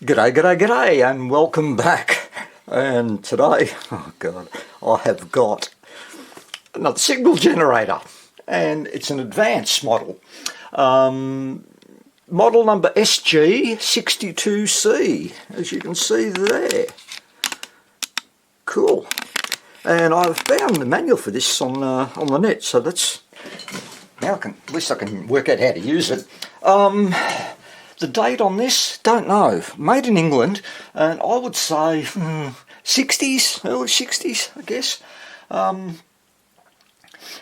G'day, g'day, g'day, and welcome back. And today, oh God, I have got another signal generator, and it's an advanced model. Model number SG62C, as you can see there. Cool. And I've found the manual for this on the net, so that's now at least I can work out how to use it. The date on this, don't know. Made in England, and I would say 60s, early 60s, I guess.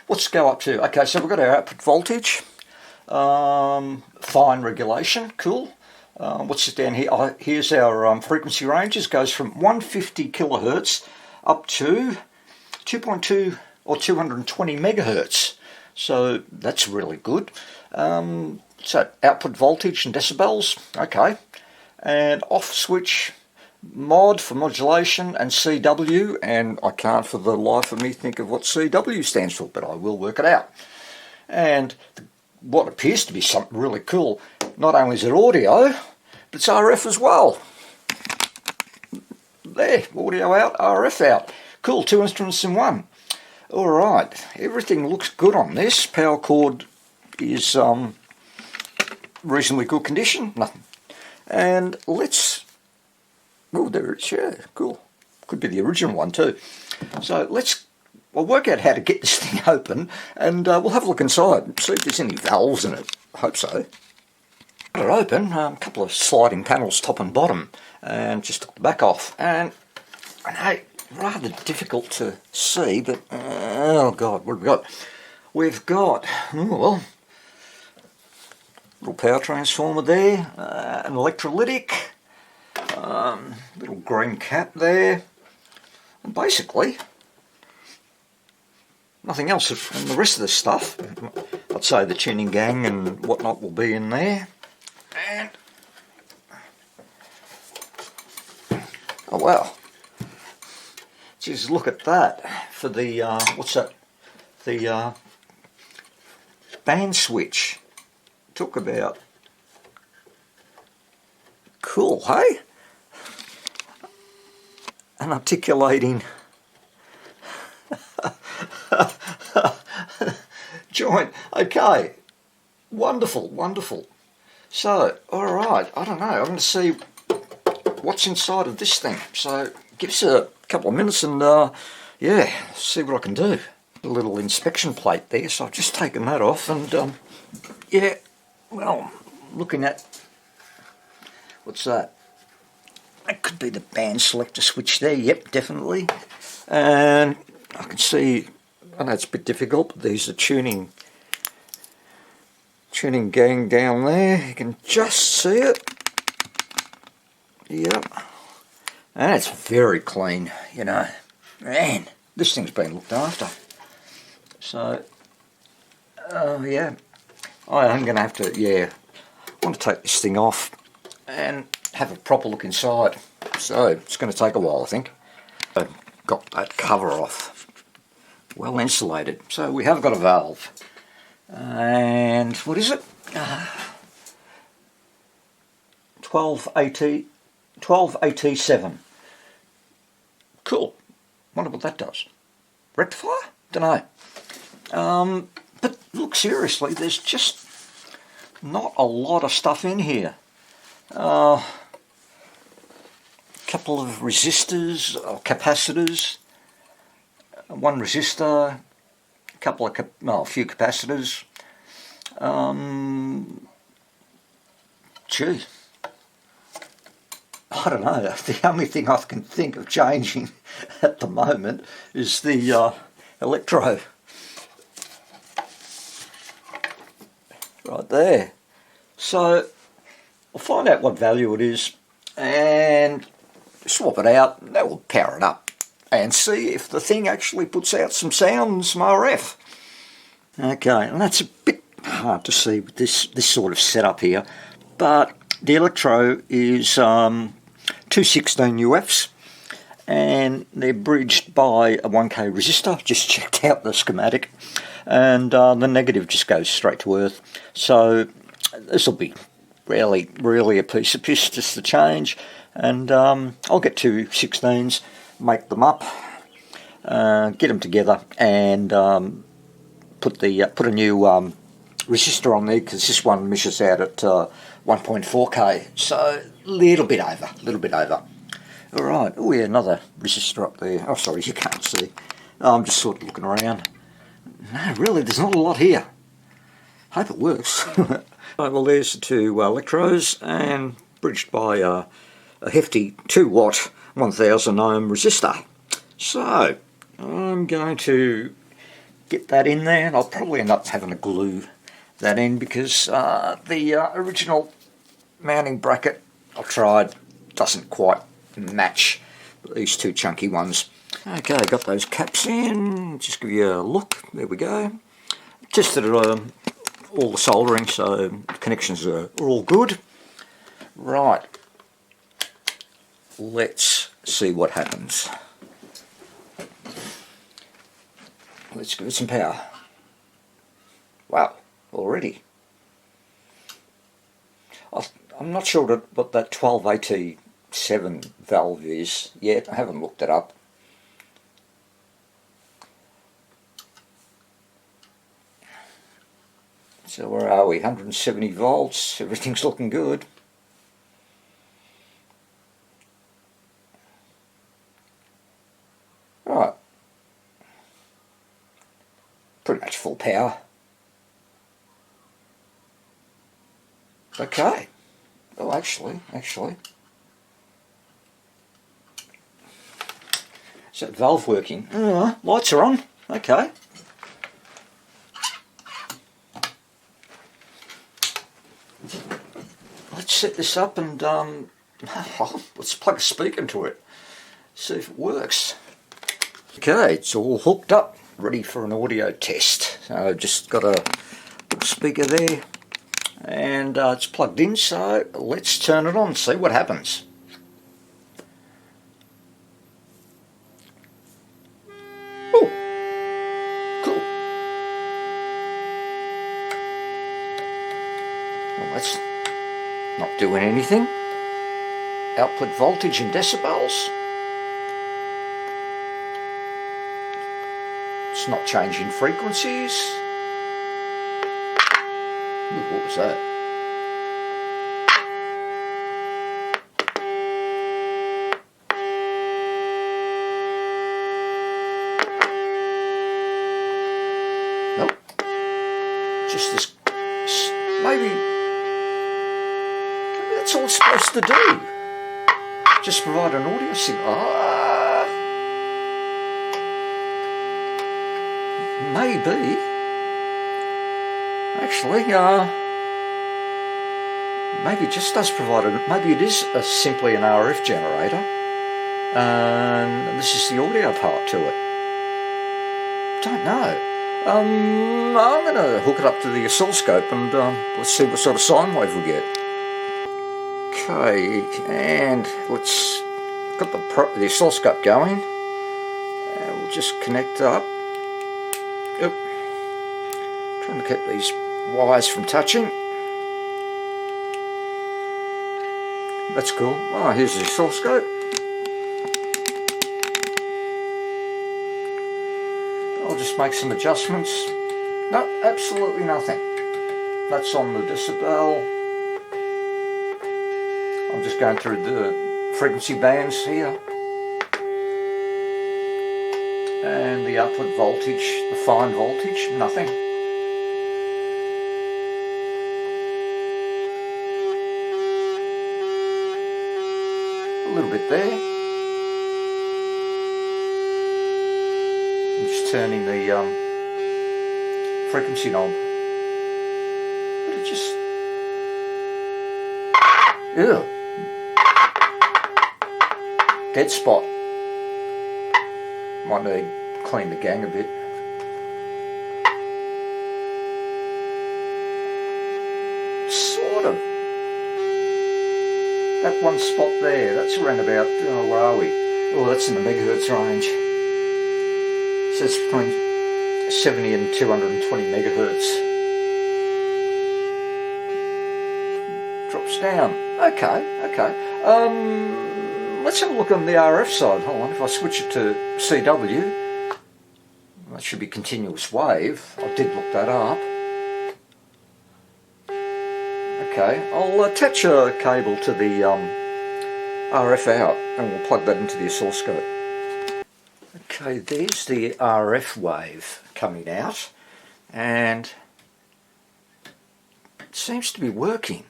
What's it go up to? Okay, so we've got our output voltage, fine regulation, cool. What's this down here? Here's our frequency ranges. Goes from 150 kilohertz up to 2.2 or 220 megahertz. So that's really good. So output voltage and decibels, okay. And off switch mod for modulation and CW, and I can't for the life of me think of what CW stands for, but I will work it out. And what appears to be something really cool, not only is it audio, but it's RF as well. There, audio out, RF out. Cool, two instruments in one. Alright, everything looks good on this. Power cord is reasonably good condition, nothing. And let's, oh there it is, yeah, cool. Could be the original one too. So we'll work out how to get this thing open, and we'll have a look inside and see if there's any valves in it. I hope so. Got it open, a couple of sliding panels top and bottom, and just took the back off. And I know, rather difficult to see, but oh God, what have we got? We've got, oh well, little power transformer there, an electrolytic, little green cap there, and basically nothing else. And the rest of the stuff, I'd say the tuning gang and whatnot will be in there. And oh wow, just look at that for the what's that? The band switch. Took about, cool, hey? An articulating joint. Okay, wonderful, wonderful. So, alright, I don't know, I'm going to see what's inside of this thing. So, give us a couple of minutes and, yeah, see what I can do. A little inspection plate there, so I've just taken that off and, yeah. Well, looking at, what's that? That could be the band selector switch there, yep, definitely. And I can see, I know it's a bit difficult, but there's a tuning gang down there. You can just see it. Yep. And it's very clean, you know. Man, this thing's been looked after. So, yeah. I am going to have to, yeah, I want to take this thing off and have a proper look inside. So, it's going to take a while, I think. I've got that cover off. Well insulated. So, we have got a valve. And, what is it? 12AT7. Cool. Wonder what that does. Rectifier? Don't know. But look, seriously, there's just not a lot of stuff in here. Couple of resistors, or capacitors, one resistor, a few capacitors. Gee, I don't know. The only thing I can think of changing at the moment is the electro. Right there. So we'll find out what value it is and swap it out, and that will power it up and see if the thing actually puts out some sound and some RF. Okay, and that's a bit hard to see with this sort of setup here, but the electro is 216 UFs, and they're bridged by a 1K resistor. Just checked out the schematic, and the negative just goes straight to earth. So this will be really a piece of piss just to change. And I'll get 216s, make them up, get them together, and put a new resistor on there, because this one measures out at 1.4k, so a little bit over. All right. Oh yeah, another resistor up there. Oh sorry, you can't see. I'm just sort of looking around. No, really, there's not a lot here. Hope it works. Right, well, there's the two electrodes, and bridged by a hefty 2-watt 1000 ohm resistor. So I'm going to get that in there, and I'll probably end up having to glue that in, because the original mounting bracket I tried doesn't quite match these two chunky ones. Okay, got those caps in. Just give you a look. There we go. Tested all the soldering, so connections are all good. Right, let's see what happens. Let's give it some power. Wow, already. I'm not sure what that 12AT7 valve is yet. I haven't looked it up. So where are we? 170 volts. Everything's looking good. Right. Pretty much full power. Okay. Oh, actually. Is that valve working? Lights are on. Okay. Let's set this up and let's plug a speaker into it. See if it works. Okay, it's all hooked up, ready for an audio test. So I've just got a little speaker there, and it's plugged in, so let's turn it on and see what happens. Oh, cool. Well, that's not doing anything. Output voltage in decibels. It's not changing frequencies. Ooh, what was that? Nope. Just this. Maybe that's all it's supposed to do. Just provide an audio signal. Maybe. Actually, maybe it just does provide maybe it is simply an RF generator, and this is the audio part to it. Don't know. I'm going to hook it up to the oscilloscope and let's see what sort of sine wave we get. Okay, and let's got the oscilloscope going, and we'll just connect up. Yep. Trying to keep these wires from touching. That's cool. Oh, here's the oscilloscope. I'll just make some adjustments. No, absolutely nothing. That's on the decibel. I'm just going through the frequency bands here. And the output voltage, the fine voltage, nothing. A little bit there. I'm just turning the frequency knob. But it just... Ew. Dead spot. Might need to clean the gang a bit. Sort of. That one spot there, that's around about, where are we? Oh, that's in the megahertz range. So it's between 70 and 220 megahertz. drops down. Okay. Let's have a look on the RF side. Hold on, if I switch it to CW, that should be continuous wave. I did look that up. Okay, I'll attach a cable to the RF out and we'll plug that into the oscilloscope. Okay, there's the RF wave coming out and it seems to be working.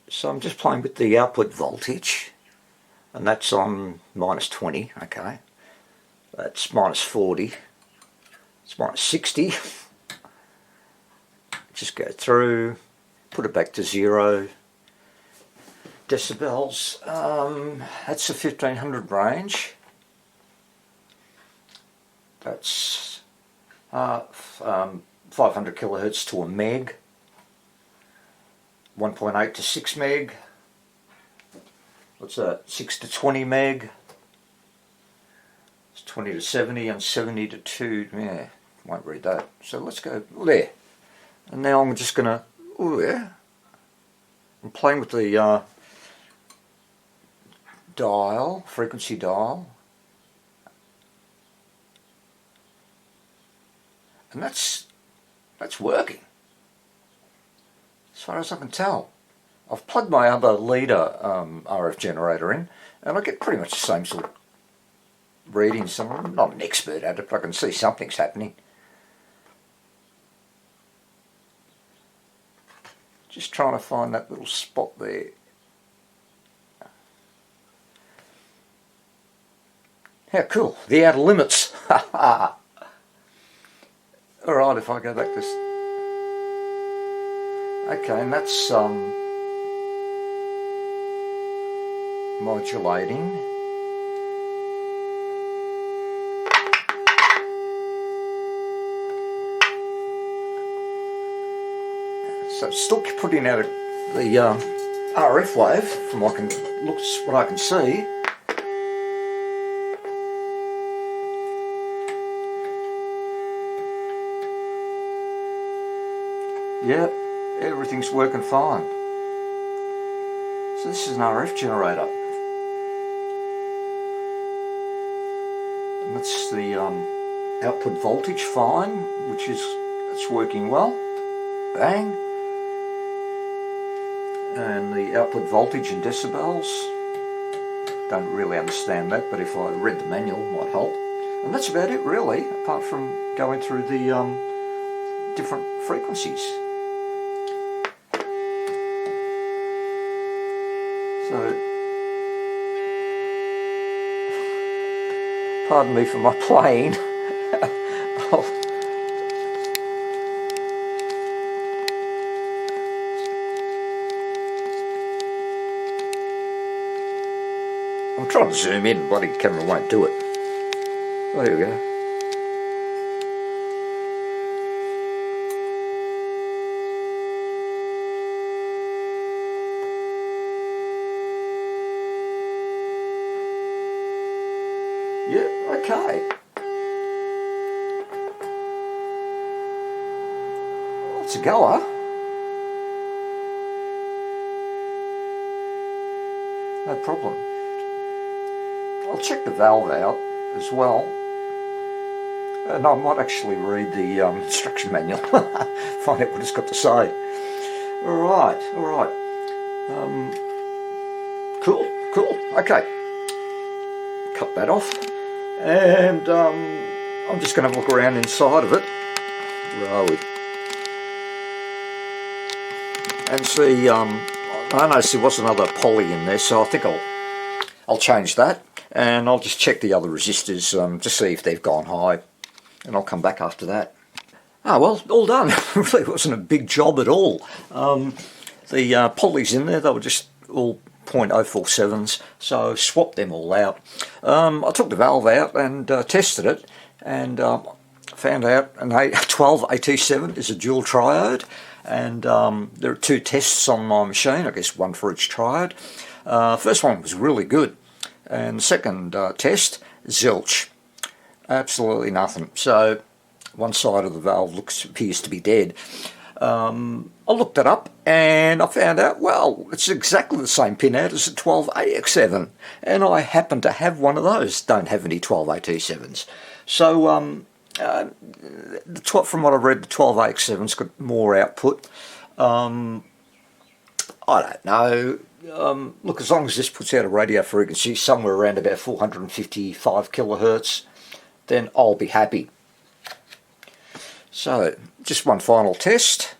So I'm just playing with the output voltage and that's on -20, okay. That's -40, it's -60. Just go through, put it back to 0 decibels. That's the 1500 range. That's 500 kilohertz to a meg. 1.8 to 6 meg. What's that? 6 to 20 meg. It's 20 to 70 and 70 to 2. Yeah, won't read that. So let's go there. And now I'm just gonna, oh yeah, I'm playing with the dial, frequency dial, and that's working as far as I can tell. I've plugged my other leader RF generator in and I get pretty much the same sort of readings. I'm not an expert at it, but I can see something's happening. Just trying to find that little spot there. How cool, the outer limits. Alright, if I go back to... Okay, and that's modulating. So still putting out the RF wave from what I can see. Yep, everything's working fine. So this is an RF generator. And that's the output voltage fine, which is, it's working well. Bang. And the output voltage in decibels, don't really understand that, but if I read the manual it might help. And that's about it really, apart from going through the different frequencies. So, pardon me for my playing. I'm trying to zoom in, bloody camera won't do it. Oh, here we go. Yeah, okay. Well, it's a goer. No problem. I'll check the valve out as well, and I might actually read the instruction manual, find out what it's got to say. Alright, cool, okay. Cut that off, and I'm just going to have a look around inside of it. Where are we? And see, I noticed there was another poly in there, so I think I'll change that. And I'll just check the other resistors to see if they've gone high, and I'll come back after that. Ah, well, all done. Really wasn't a big job at all. The polys in there, they were just all .047s, so I swapped them all out. I took the valve out and tested it, and found out an 12AT7 is a dual triode, and there are 2 tests on my machine, I guess one for each triode. First one was really good. And the second test, zilch, absolutely nothing. So one side of the valve appears to be dead. I looked it up and I found out, well, it's exactly the same pinout as a 12AX7, and I happen to have one of those. Don't have any 12AT7s. So from what I read, the 12AX7's got more output. I don't know. Look, as long as this puts out a radio frequency somewhere around about 455 kilohertz, then I'll be happy. So, just one final test.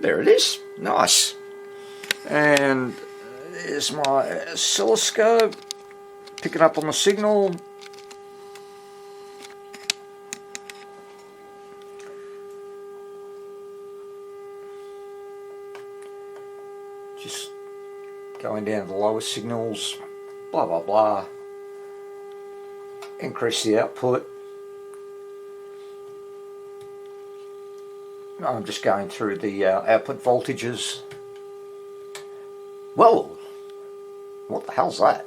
There it is. Nice. And there's my oscilloscope picking up on the signal. Just going down to the lower signals, blah blah blah. Increase the output. I'm just going through the output voltages. Whoa! What the hell's that?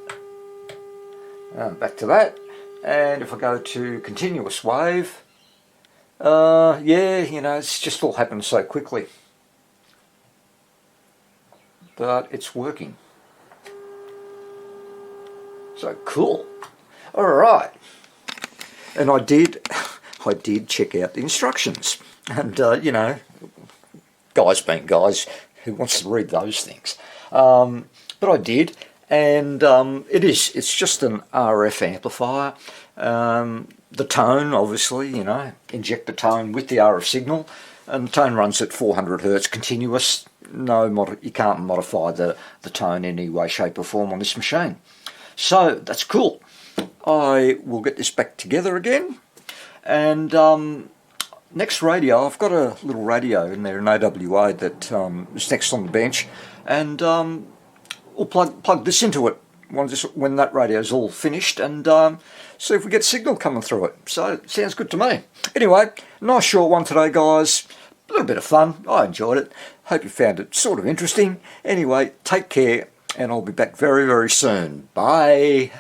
Back to that. And if I go to continuous wave, yeah, you know, it's just all happened so quickly. But it's working. So cool. Alright. And I did check out the instructions. And, you know, guys being guys, who wants to read those things? But I did, and it's just an RF amplifier. The tone, obviously, you know, inject the tone with the RF signal, and the tone runs at 400 Hertz continuous. You can't modify the tone in any way, shape or form on this machine. So, that's cool. I will get this back together again, and next radio, I've got a little radio in there, an AWA that is next on the bench, and we'll plug this into it when that radio's all finished, and see if we get signal coming through it. So, it sounds good to me. Anyway, nice short one today, guys. A little bit of fun. I enjoyed it. Hope you found it sort of interesting. Anyway, take care, and I'll be back very, very soon. Bye.